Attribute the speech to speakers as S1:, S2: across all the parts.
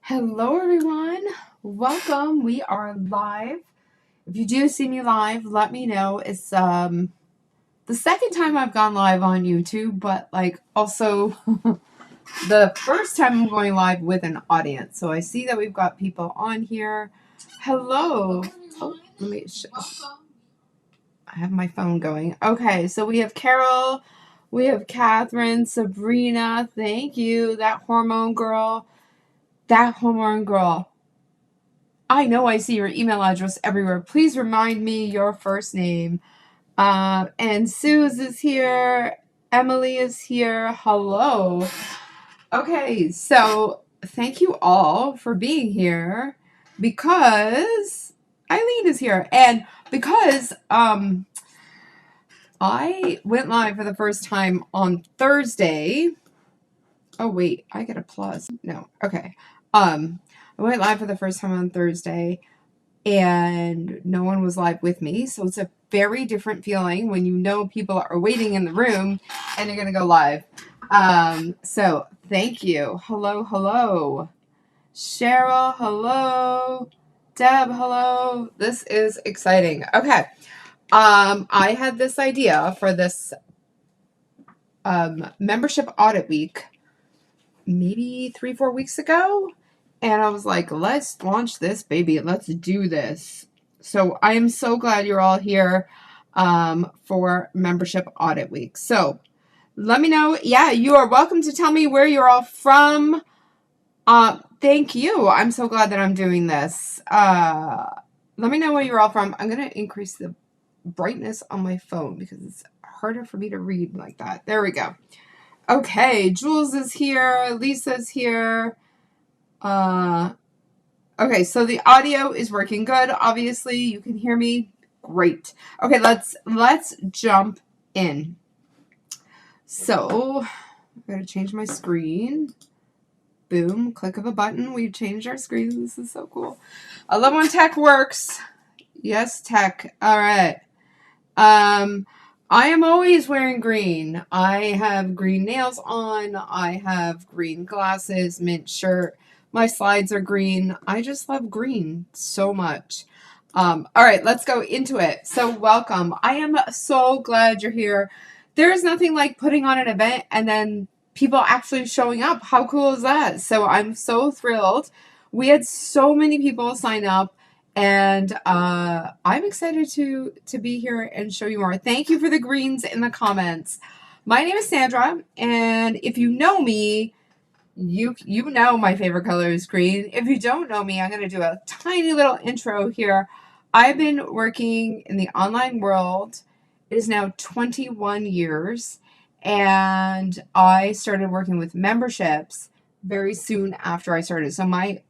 S1: Hello, everyone. Welcome. We are live. If you do see me live, let me know. It's the second time I've gone live on YouTube, but also the first time I'm going live with an audience. So I see that we've got people on here. Hello. Oh, let me I have my phone going. Okay, so we have Carol, we have Catherine, Sabrina. Thank you. That hormone girl. I know I see your email address everywhere. Please remind me your first name. And Suze is here. Emily is here. Hello. Okay, so thank you all for being here because Eileen is here. And because I went live for the first time on Thursday. Oh wait, I get a plus. No. Okay. I went live for the first time on Thursday and no one was live with me. So it's a very different feeling when you know people are waiting in the room and you're going to go live. So thank you. Hello. Cheryl, hello. Deb, hello. This is exciting. Okay. I had this idea for this membership audit week maybe 3-4 weeks ago. And I was like, let's launch this baby. Let's do this. So I am so glad you're all here for Membership Audit Week. So let me know. Yeah, you are welcome to tell me where you're all from. Thank you. I'm so glad that I'm doing this. Let me know where you're all from. I'm going to increase the brightness on my phone because it's harder for me to read like that. There we go. Okay, Jules is here. Lisa's here. Okay, so the audio is working good. Obviously, you can hear me. Great. Okay, let's jump in. So, I'm going to change my screen. Boom, click of a button. We've changed our screen. This is so cool. I love when tech works. Yes, tech. All right. I am always wearing green. I have green nails on. I have green glasses, mint shirt. My slides are green. I just love green so much. All right, let's go into it. So welcome. I am so glad you're here. There is nothing like putting on an event and then people actually showing up. How cool is that? So I'm so thrilled. We had so many people sign up. And I'm excited to be here and show you more. Thank you for the greens in the comments. My name is Sandra, and if you know me, you know my favorite color is green. If you don't know me, I'm going to do a tiny little intro here. I've been working in the online world. It is now 21 years, and I started working with memberships very soon after I started. So I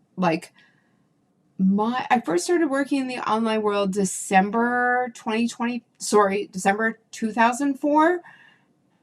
S1: first started working in the online world December 2004,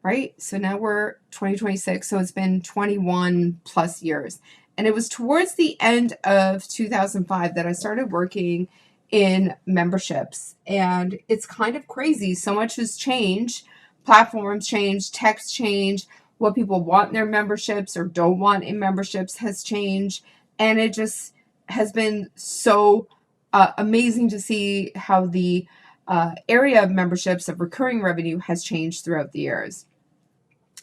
S1: right? So now we're 2026, so it's been 21 plus years. And it was towards the end of 2005 that I started working in memberships. And it's kind of crazy. So much has changed. Platforms changed, tech's changed, what people want in their memberships or don't want in memberships has changed. And it just has been so amazing to see how the area of memberships of recurring revenue has changed throughout the years.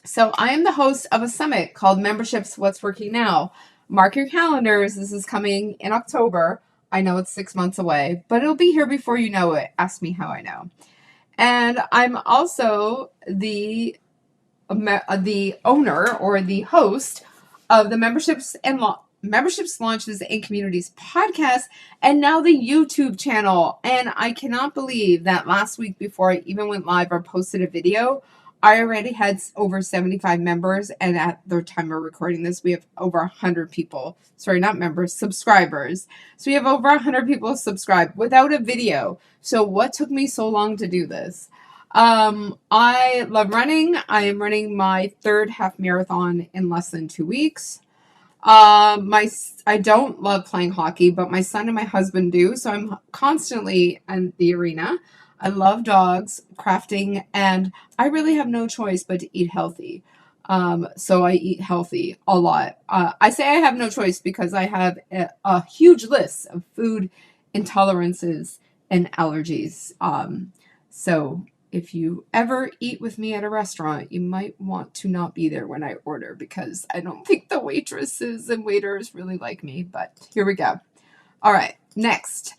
S1: So I am the host of a summit called Memberships What's Working Now. Mark your calendars. This is coming in October. I know it's 6 months away, but it'll be here before you know it. Ask me how I know. And I'm also the owner or the host of the Memberships Launches and Communities podcast, and now the YouTube channel. And I cannot believe that last week, before I even went live or posted a video, I already had over 75 members. And at the time we're recording this, we have over 100 people. Sorry, not members, subscribers. So we have over 100 people subscribed without a video. So what took me so long to do this? I love running. I am running my third half marathon in less than 2 weeks. I don't love playing hockey, but my son and my husband do, so I'm constantly in the arena. I love dogs, crafting, and I really have no choice but to eat healthy. So I eat healthy a lot. I say I have no choice because I have a huge list of food intolerances and allergies. So if you ever eat with me at a restaurant, you might want to not be there when I order because I don't think the waitresses and waiters really like me. But here we go. All right, next.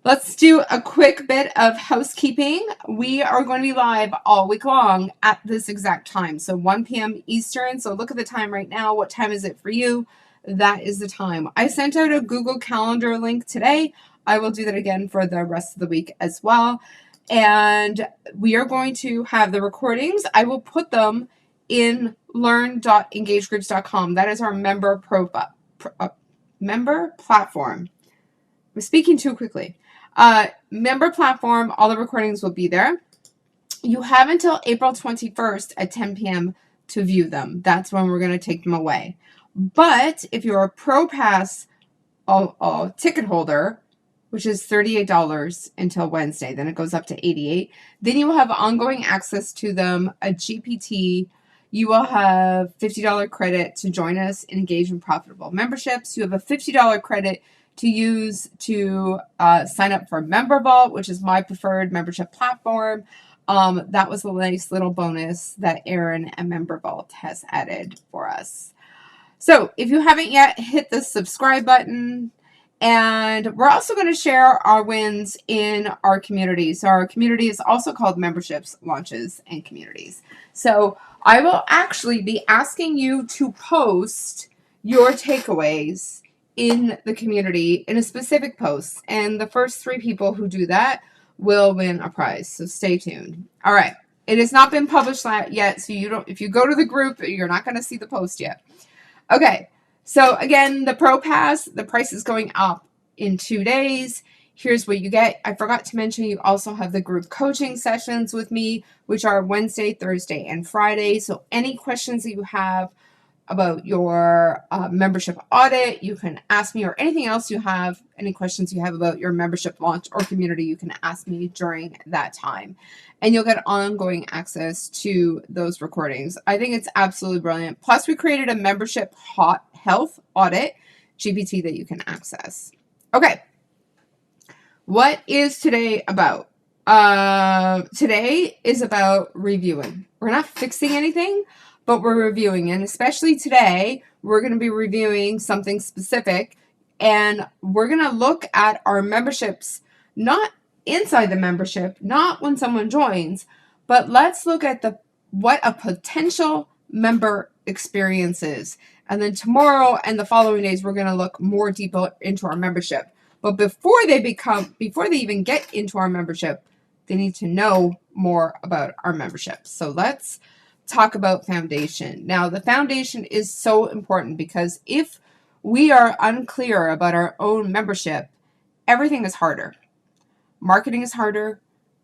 S1: Let's do a quick bit of housekeeping. We are going to be live all week long at this exact time. So 1 p.m. Eastern. So look at the time right now. What time is it for you? That is the time. I sent out a Google Calendar link today. I will do that again for the rest of the week as well. And we are going to have the recordings. I will put them in learn.engagegroups.com. That is our member member platform. I'm speaking too quickly. Member platform, all the recordings will be there. You have until April 21st at 10 p.m. to view them. That's when we're going to take them away. But if you're a Pro Pass ticket holder, which is $38 until Wednesday, then it goes up to $88, then you will have ongoing access to them, a GPT. You will have $50 credit to join us in Engage in Profitable Memberships. You have a $50 credit to use to sign up for Member Vault, which is my preferred membership platform. That was a nice little bonus that Erin at Member Vault has added for us. So if you haven't yet, hit the subscribe button. And we're also going to share our wins in our community. So our community is also called Memberships, Launches, and Communities. So I will actually be asking you to post your takeaways in the community in a specific post. And the first 3 people who do that will win a prize. So stay tuned. All right. It has not been published yet. So if you go to the group, you're not going to see the post yet. Okay. So again, the Pro Pass, the price is going up in 2 days. Here's what you get. I forgot to mention you also have the group coaching sessions with me, which are Wednesday, Thursday, and Friday. So any questions that you have about your membership audit, you can ask me, or anything else you have, any questions you have about your membership launch or community, you can ask me during that time. And you'll get ongoing access to those recordings. I think it's absolutely brilliant. Plus, we created a membership health audit GPT that you can access. Okay. What is today about? Today is about reviewing. We're not fixing anything, but we're reviewing. And especially today, we're going to be reviewing something specific. And we're going to look at our memberships, not inside the membership, not when someone joins, but let's look at what a potential member experience is. And then tomorrow and the following days, we're going to look more deeper into our membership. But before they even get into our membership, they need to know more about our membership. So let's talk about foundation. Now, the foundation is so important because if we are unclear about our own membership, everything is harder. Marketing is harder.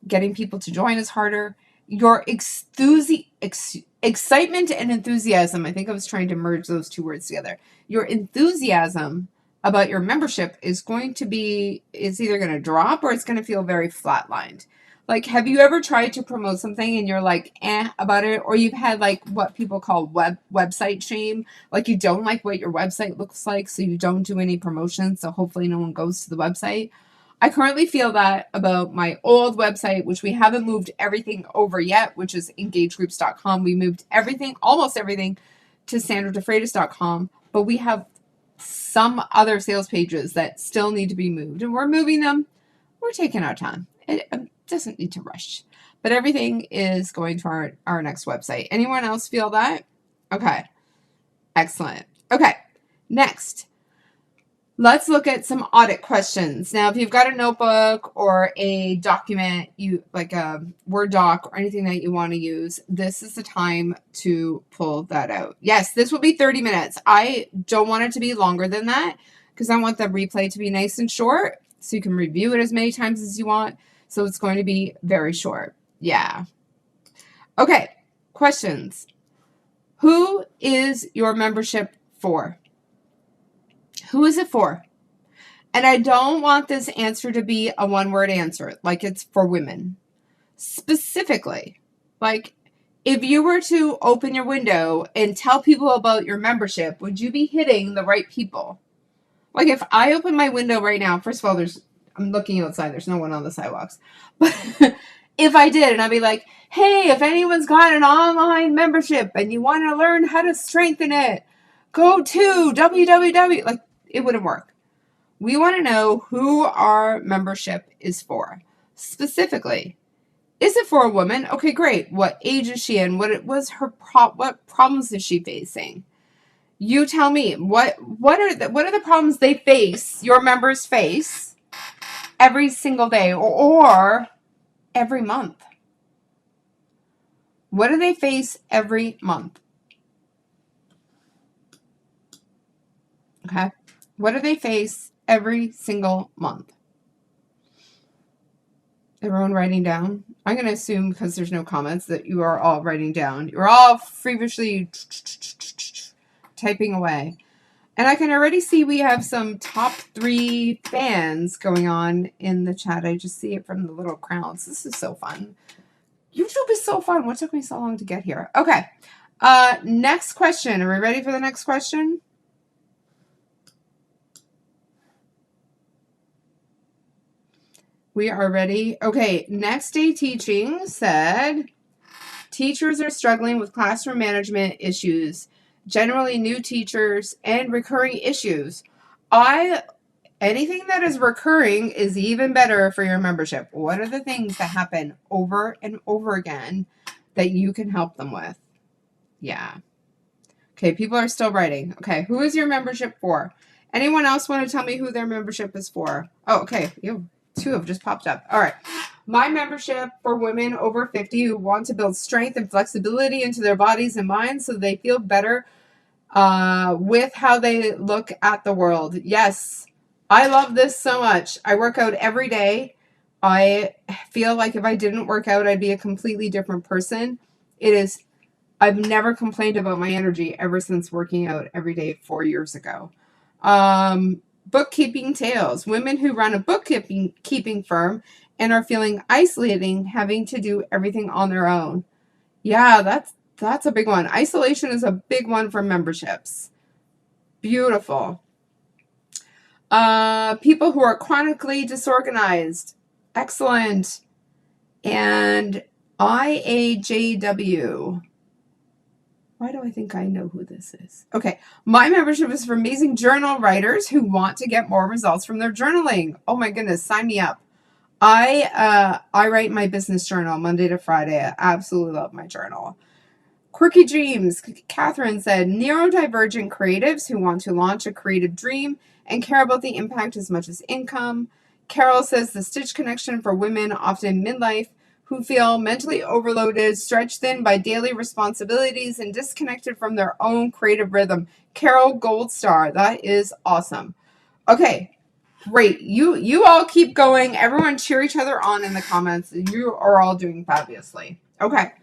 S1: Getting people to join is harder. Your excitement and enthusiasm, I think I was trying to merge those 2 words together. Your enthusiasm about your membership is either going to drop or it's going to feel very flatlined. Like, have you ever tried to promote something and you're like, about it? Or you've had like what people call website shame. Like you don't like what your website looks like, so you don't do any promotions. So hopefully no one goes to the website. I currently feel that about my old website, which we haven't moved everything over yet, which is engagegroups.com. We moved almost everything to sandradefreitas.com, but we have some other sales pages that still need to be moved, and we're moving them. We're taking our time. It doesn't need to rush, but everything is going to our next website. Anyone else feel that? Okay. Excellent. Okay. Next, let's look at some audit questions. Now, if you've got a notebook or a document, like a Word doc or anything that you want to use, this is the time to pull that out. Yes, this will be 30 minutes. I don't want it to be longer than that because I want the replay to be nice and short so you can review it as many times as you want. So it's going to be very short. Yeah. Okay. Questions. Who is your membership for? Who is it for? And I don't want this answer to be a one-word answer, like it's for women. Specifically, like If you were to open your window and tell people about your membership, would you be hitting the right people? Like if I open my window right now, first of all, I'm looking outside, there's no one on the sidewalks. But if I did, and I'd be like, hey, if anyone's got an online membership and you want to learn how to strengthen it, go to www. Like, it wouldn't work. We want to know who our membership is for. Specifically, is it for a woman? Okay, great. What age is she in? What problems is she facing? You tell me what are the problems they face, your members face every single day or every month? What do they face every month? Okay. What do they face every single month? Everyone writing down? I'm going to assume, because there's no comments, that you are all writing down. You're all feverishly typing away. And I can already see we have some top 3 fans going on in the chat. I just see it from the little crowns. This is so fun. YouTube is so fun. What took me so long to get here? Okay. Next question. Are we ready for the next question? We are ready. Okay. Next day teaching said, teachers are struggling with classroom management issues, generally new teachers, and recurring issues. Anything that is recurring is even better for your membership. What are the things that happen over and over again that you can help them with? Yeah. Okay, people are still writing. Okay, who is your membership for? Anyone else want to tell me who their membership is for? Oh, okay. 2 have just popped up. All right. My membership for women over 50 who want to build strength and flexibility into their bodies and minds so they feel better with how they look at the world. Yes, I love this so much. I work out every day. I feel like if I didn't work out, I'd be a completely different person. I've never complained about my energy ever since working out every day 4 years ago. Bookkeeping tales. Women who run a bookkeeping firm and are feeling isolating, having to do everything on their own. Yeah, that's a big one. Isolation is a big one for memberships. Beautiful. People who are chronically disorganized. Excellent. And IAJW. Why do I think I know who this is? Okay. My membership is for amazing journal writers who want to get more results from their journaling. Oh my goodness, sign me up. I write my business journal Monday to Friday. I absolutely love my journal. Quirky dreams. Catherine said, neurodivergent creatives who want to launch a creative dream and care about the impact as much as income. Carol says the Stitch connection for women, often midlife, who feel mentally overloaded, stretched thin by daily responsibilities, and disconnected from their own creative rhythm. Carol Gold Star. That is awesome. Okay, great. You all keep going. Everyone cheer each other on in the comments. You are all doing fabulously. Okay.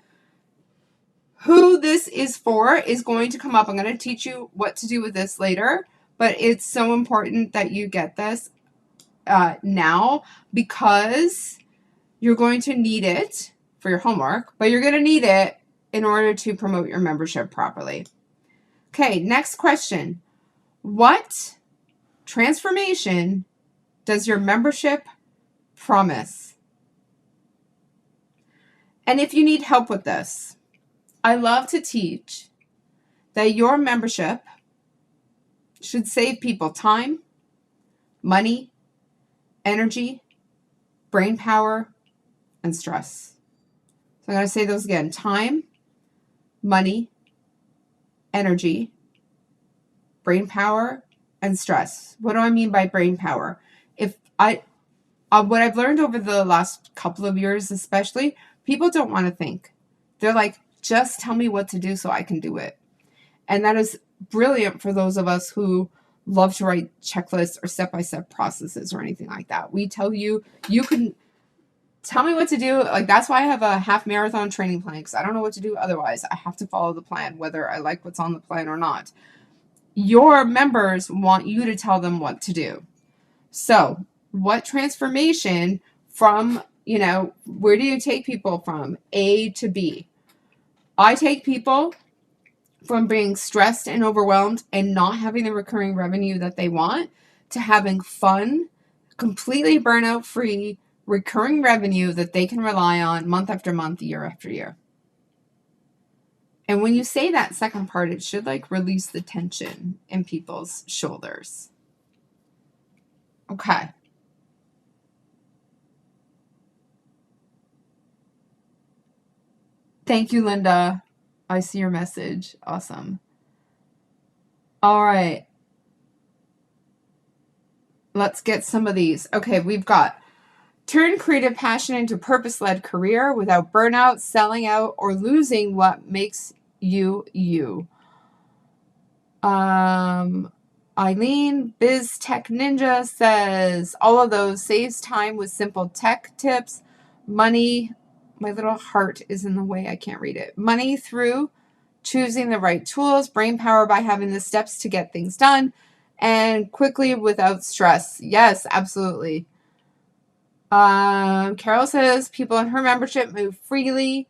S1: Who this is for is going to come up. I'm going to teach you what to do with this later, but it's so important that you get this now because you're going to need it for your homework, but you're going to need it in order to promote your membership properly. Okay, next question. What transformation does your membership promise? And if you need help with this, I love to teach that your membership should save people time, money, energy, brain power, and stress. So I'm going to say those again. Time, money, energy, brain power, and stress. What do I mean by brain power? What I've learned over the last couple of years especially, people don't want to think. They're like, just tell me what to do so I can do it. And that is brilliant for those of us who love to write checklists or step-by-step processes or anything like that. We tell you, you can tell me what to do. Like, that's why I have a half marathon training plan, because I don't know what to do otherwise. I have to follow the plan, whether I like what's on the plan or not. Your members want you to tell them what to do. So what transformation from, where do you take people from A to B? I take people from being stressed and overwhelmed and not having the recurring revenue that they want to having fun, completely burnout free, recurring revenue that they can rely on month after month, year after year. And when you say that second part, it should like release the tension in people's shoulders. Okay. Thank you, Linda. I see your message. Awesome. All right. Let's get some of these. Okay, we've got turn creative passion into purpose-led career without burnout, selling out, or losing what makes you you. Eileen, Biz Tech Ninja says all of those saves time with simple tech tips. Money, my little heart is in the way. I can't read it. Money through choosing the right tools, brain power by having the steps to get things done, and quickly without stress. Yes, absolutely. Carol says people in her membership move freely,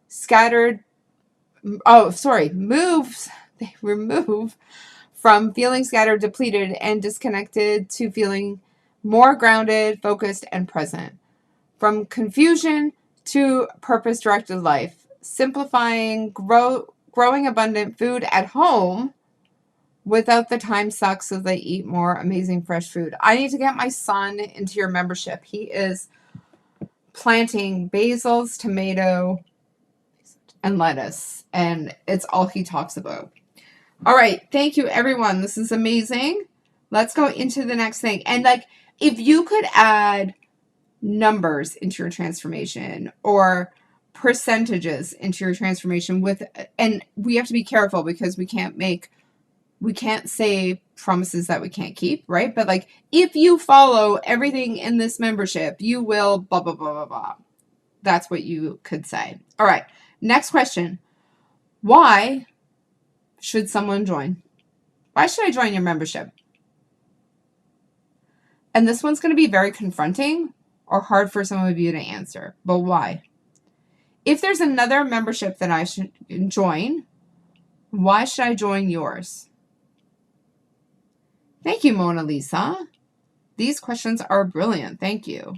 S1: scattered. Moves. They remove from feeling scattered, depleted, and disconnected to feeling more grounded, focused, and present. From confusion to purpose-directed life. Simplifying, growing abundant food at home without the time suck so they eat more amazing fresh food. I need to get my son into your membership. He is planting basils, tomato, and lettuce, and it's all he talks about. All right, thank you, everyone. This is amazing. Let's go into the next thing. And like, if you could add numbers into your transformation or percentages into your transformation and we have to be careful because we can't say promises that we can't keep, right? But like, if you follow everything in this membership, you will blah, blah, blah, blah, blah. That's what you could say. All right, next question. Why should someone join? Why should I join your membership? And this one's going to be very confronting or hard for some of you to answer, but why? If there's another membership that I should join, why should I join yours? Thank you, Mona Lisa. These questions are brilliant. Thank you.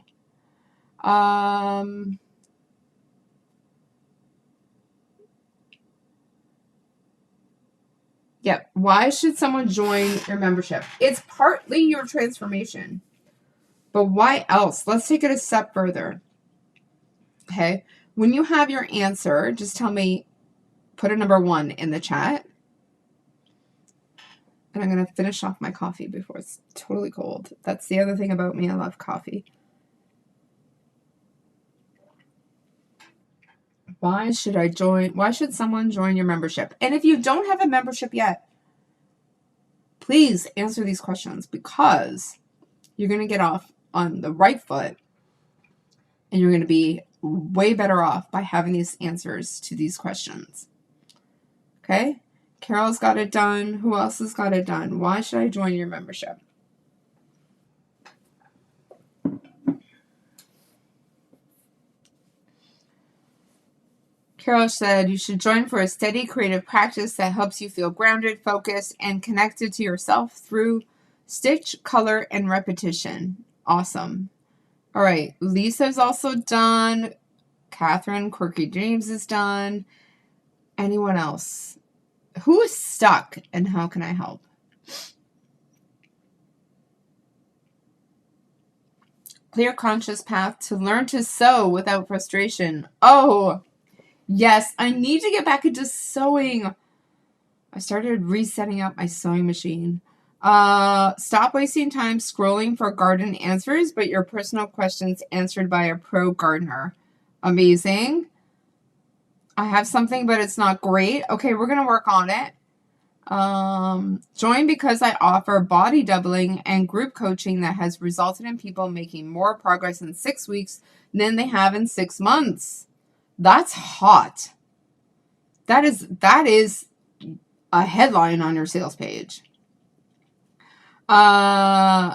S1: Yep. Why should someone join your membership? It's partly your transformation. But why else? Let's take it a step further. Okay. When you have your answer, just tell me, put a number 1 in the chat. And I'm going to finish off my coffee before it's totally cold. That's the other thing about me. I love coffee. Why should someone join your membership? And if you don't have a membership yet, please answer these questions because you're going to get off on the right foot and you're going to be way better off by having these answers to these questions. Okay? Carol's got it done. Who else has got it done? Why should I join your membership? Carol said you should join for a steady creative practice that helps you feel grounded, focused, and connected to yourself through stitch, color, and repetition. Awesome. All right. Lisa's also done. Catherine, Quirky James is done. Anyone else? Who is stuck and how can I help? Clear conscious path to learn to sew without frustration. Oh, yes, I need to get back into sewing. I started resetting up my sewing machine. Stop wasting time scrolling for garden answers, but your personal questions answered by a pro gardener. Amazing. I have something, but it's not great. Okay, we're going to work on it. Join because I offer body doubling and group coaching that has resulted in people making more progress in 6 weeks than they have in 6 months. That's hot. That is a headline on your sales page. I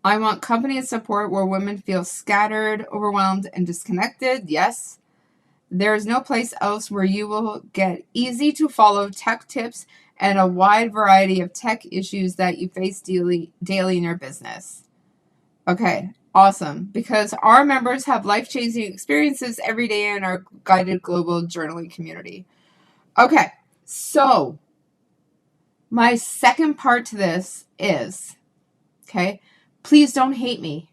S1: want company support where women feel scattered, overwhelmed, and disconnected. Yes. There is no place else where you will get easy to follow tech tips and a wide variety of tech issues that you face daily in your business. Okay, awesome. Because our members have life-changing experiences every day in our guided global journaling community. Okay, so my second part to this is, okay, please don't hate me.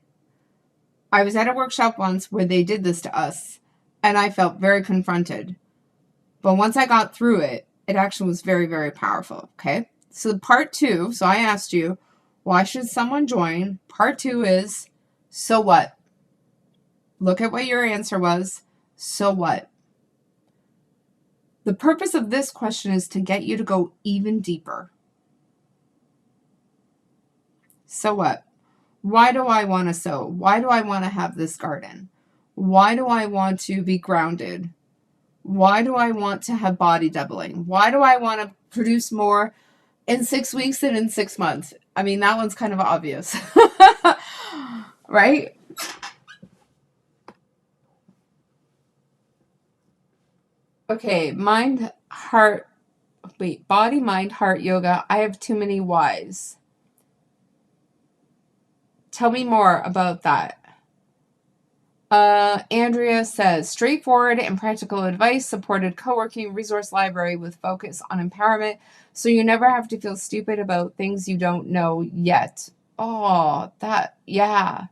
S1: I was at a workshop once where they did this to us, and I felt very confronted. But once I got through it, it actually was very, very powerful, okay? So part 2, so I asked you, why should someone join? Part 2 is, so what? Look at what your answer was. So what? The purpose of this question is to get you to go even deeper. So what? Why do I want to sew? Why do I want to have this garden? Why do I want to be grounded? Why do I want to have body doubling? Why do I want to produce more in 6 weeks than in 6 months? I mean, that one's kind of obvious, right? Okay, body, mind, heart yoga. I have too many whys. Tell me more about that. Andrea says, straightforward and practical advice, supported co-working resource library with focus on empowerment, so you never have to feel stupid about things you don't know yet. Oh, that, yeah.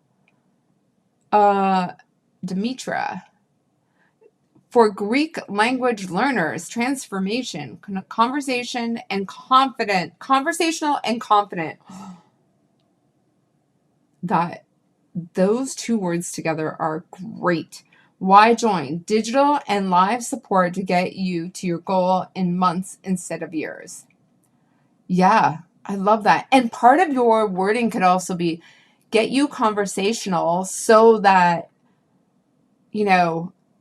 S1: Demetra. For Greek language learners, transformation, conversational and confident. That those two words together are great. Why join? Digital and live support to get you to your goal in months instead of years. Yeah, I love that. And part of your wording could also be get you conversational so that,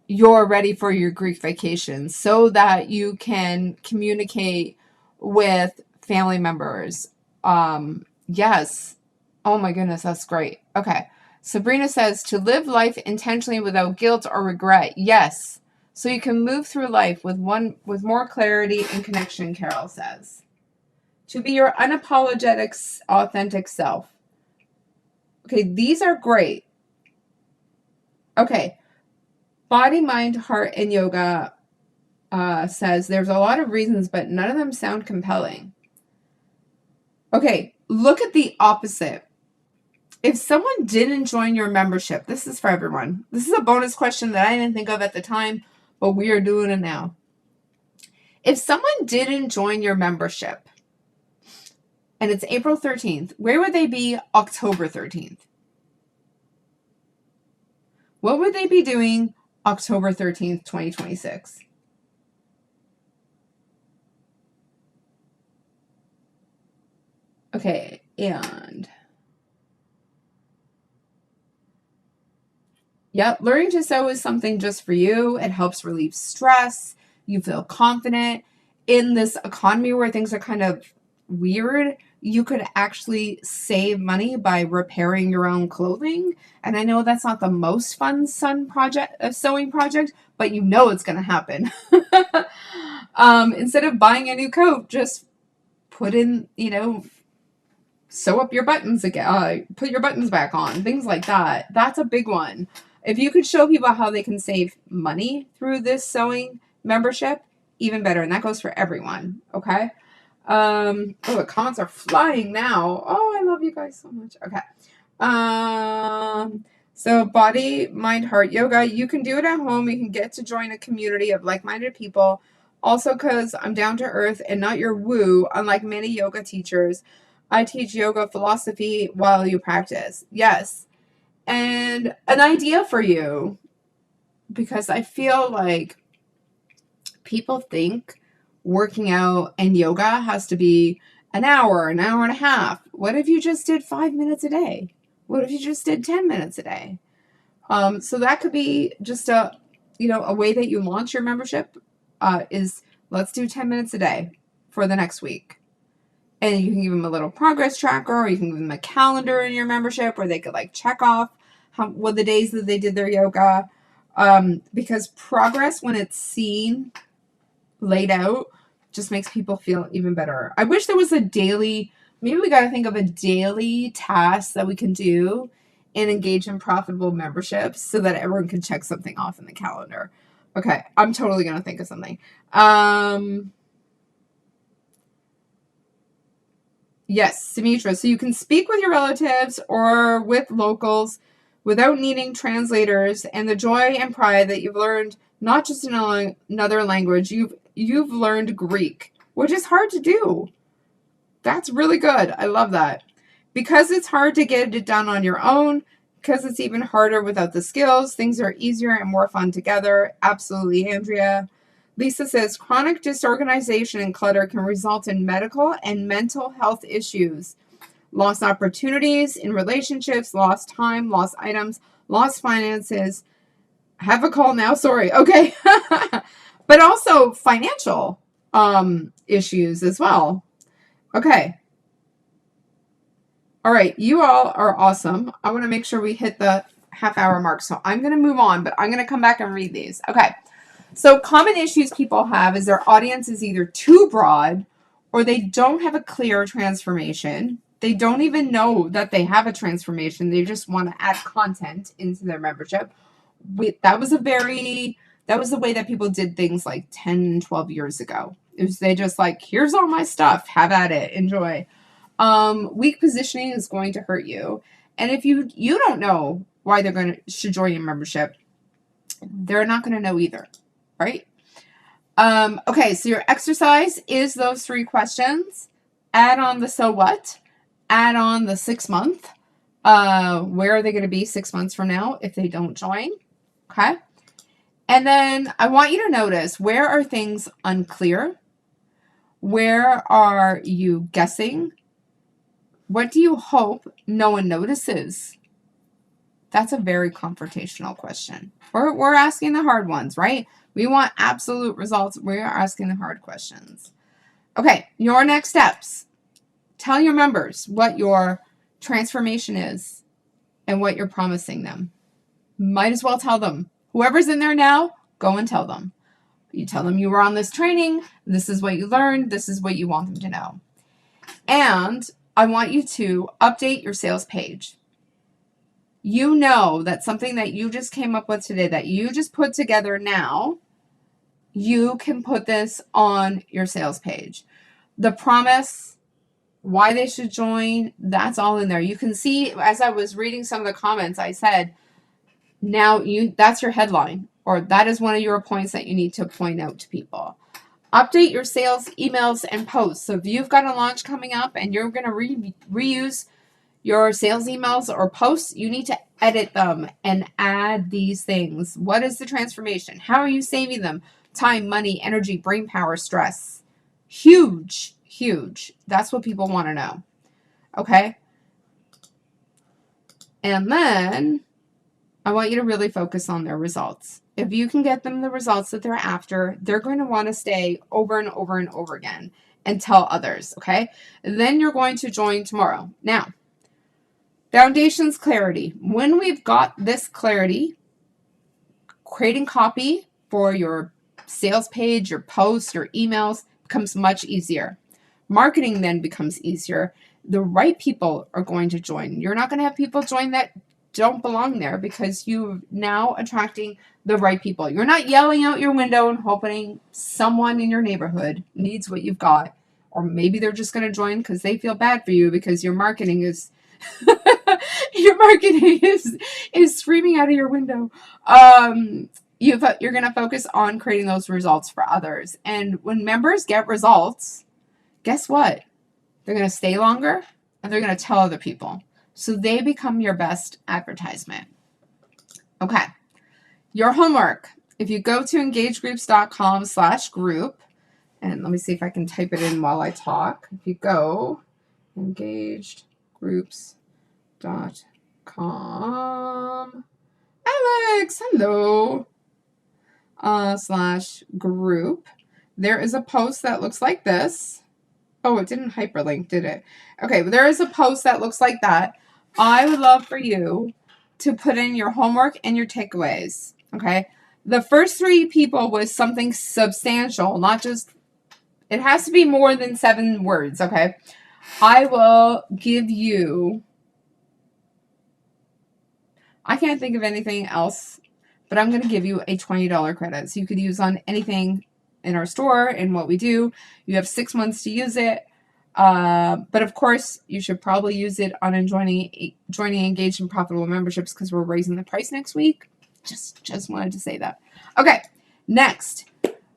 S1: you're ready for your Greek vacation, so that you can communicate with family members. Yes. Oh my goodness, that's great. Okay. Sabrina says to live life intentionally without guilt or regret. Yes. So you can move through life with more clarity and connection, Carol says. To be your unapologetic, authentic self. Okay, these are great. Okay. Body, mind, heart, and yoga says there's a lot of reasons, but none of them sound compelling. Okay, look at the opposite. If someone didn't join your membership, this is for everyone. This is a bonus question that I didn't think of at the time, but we are doing it now. If someone didn't join your membership and it's April 13th, where would they be October 13th? What would they be doing October 13th, 2026? Okay, and yep, learning to sew is something just for you. It helps relieve stress. You feel confident. In this economy where things are kind of weird, you could actually save money by repairing your own clothing. And I know that's not the most fun sewing project, but it's going to happen. Instead of buying a new coat, just put in, sew up your buttons again, put your buttons back on, things like that. That's a big one. If you could show people how they can save money through this sewing membership, even better. And that goes for everyone. Okay. The comments are flying now. Oh, I love you guys so much. Okay. So body, mind, heart yoga, you can do it at home. You can get to join a community of like-minded people. Also, because I'm down to earth and not your woo, unlike many yoga teachers, I teach yoga philosophy while you practice. Yes. And an idea for you, because I feel like people think working out and yoga has to be an hour and a half. What if you just did 5 minutes a day? What if you just did 10 minutes a day? So that could be just a way that you launch your membership is let's do 10 minutes a day for the next week. And you can give them a little progress tracker, or you can give them a calendar in your membership where they could check off what the days that they did their yoga. Because progress, when it's seen, laid out, just makes people feel even better. I wish there was a daily, maybe we got to think of a daily task that we can do and engage in profitable memberships so that everyone can check something off in the calendar. Okay, I'm totally going to think of something. Yes, Sumitra. So you can speak with your relatives or with locals without needing translators, and the joy and pride that you've learned not just in another language, you've learned Greek, which is hard to do. That's really good. I love that. Because it's hard to get it done on your own, because it's even harder without the skills, things are easier and more fun together. Absolutely, Andrea. Lisa says, chronic disorganization and clutter can result in medical and mental health issues. Lost opportunities in relationships, lost time, lost items, lost finances. Have a call now. Sorry. Okay. But also financial issues as well. Okay. All right. You all are awesome. I want to make sure we hit the half-hour mark. So I'm going to move on, but I'm going to come back and read these. Okay. So common issues people have is their audience is either too broad or they don't have a clear transformation. They don't even know that they have a transformation. They just want to add content into their membership. That was the way that people did things like 10, 12 years ago. It was they just like, here's all my stuff. Have at it. Enjoy. Weak positioning is going to hurt you. And if you don't know why should join your membership, they're not going to know either. Right? Okay, so your exercise is those 3 questions. Add on the so what. Add on the 6 month. Where are they going to be 6 months from now if they don't join? Okay. And then I want you to notice, where are things unclear? Where are you guessing? What do you hope no one notices? That's a very confrontational question. We're asking the hard ones, right? We want absolute results. We're asking the hard questions. Okay, your next steps. Tell your members what your transformation is and what you're promising them. Might as well tell them. Whoever's in there now, go and tell them. You tell them you were on this training. This is what you learned. This is what you want them to know. And I want you to update your sales page. You know that something that you just came up with today, that you just put together now, you can put this on your sales page. The promise, why they should join, that's all in there. You can see, as I was reading some of the comments, I said, now that's your headline, or that is one of your points that you need to point out to people. Update your sales emails and posts. So if you've got a launch coming up and you're going to reuse your sales emails or posts, you need to edit them and add these things. What is the transformation? How are you saving them? Time, money, energy, brain power, stress. Huge, huge. That's what people want to know. Okay? And then I want you to really focus on their results. If you can get them the results that they're after, they're going to want to stay over and over and over again and tell others, okay? And then you're going to join tomorrow. Now, foundations clarity. When we've got this clarity, creating copy for your sales page, your posts, your emails becomes much easier. Marketing then becomes easier. The right people are going to join. You're not going to have people join that don't belong there because you're now attracting the right people. You're not yelling out your window and hoping someone in your neighborhood needs what you've got. Or maybe they're just going to join because they feel bad for you because your marketing is is screaming out of your window. You're going to focus on creating those results for others. And when members get results, guess what? They're going to stay longer and they're going to tell other people. So they become your best advertisement. Okay. Your homework. If you go to engagegroups.com/group, and let me see if I can type it in while I talk. If you go engagegroups.com, Alex, hello, /group, there is a post that looks like this. Oh, it didn't hyperlink, did it? Okay, but there is a post that looks like that. I would love for you to put in your homework and your takeaways. Okay. The first 3 people was something substantial, not just, it has to be more than 7 words. Okay. I will give you, I can't think of anything else, but I'm going to give you a $20 credit. So you could use on anything in our store and what we do. You have 6 months to use it. But of course, you should probably use it on joining engaged and profitable memberships because we're raising the price next week. Just wanted to say that. Okay, next.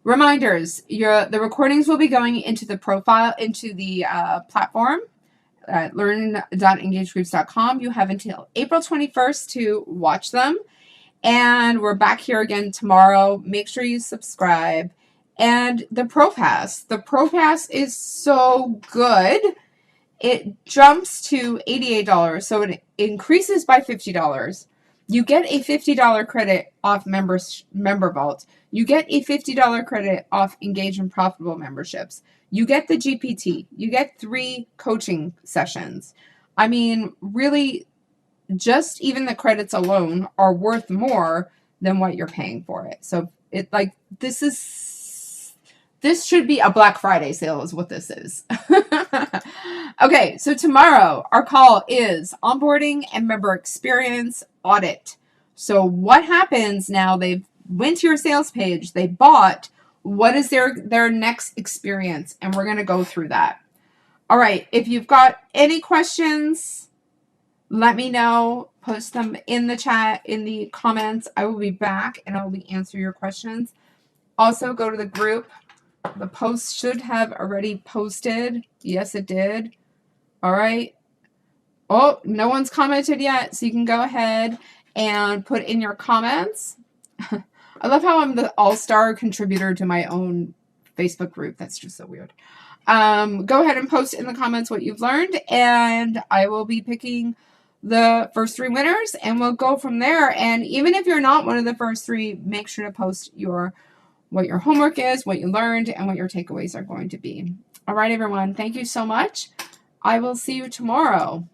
S1: Reminders. The recordings will be going into the profile, into the platform at learn.engagegroups.com. You have until April 21st to watch them. And we're back here again tomorrow. Make sure you subscribe. And the Pro Pass. The Pro Pass is so good. It jumps to $88. So it increases by $50. You get a $50 credit off Member Vault. You get a $50 credit off Engage and Profitable memberships. You get the GPT. You get 3 coaching sessions. I mean, really, just even the credits alone are worth more than what you're paying for it. So it this should be a Black Friday sale is what this is. Okay, so tomorrow our call is onboarding and member experience audit. So what happens now? They've went to your sales page, they bought, what is their next experience? And we're going to go through that. All right, if you've got any questions, let me know. Post them in the chat, in the comments. I will be back and I will be answering your questions. Also, go to the group. The post should have already posted. Yes, it did. All right. Oh, no one's commented yet, so you can go ahead and put in your comments. I love how I'm the all-star contributor to my own Facebook group. That's just so weird. Go ahead and post in the comments what you've learned, and I will be picking the first 3 winners, and we'll go from there. And even if you're not one of the first 3, make sure to post what your homework is, what you learned, and what your takeaways are going to be. All right, everyone. Thank you so much. I will see you tomorrow.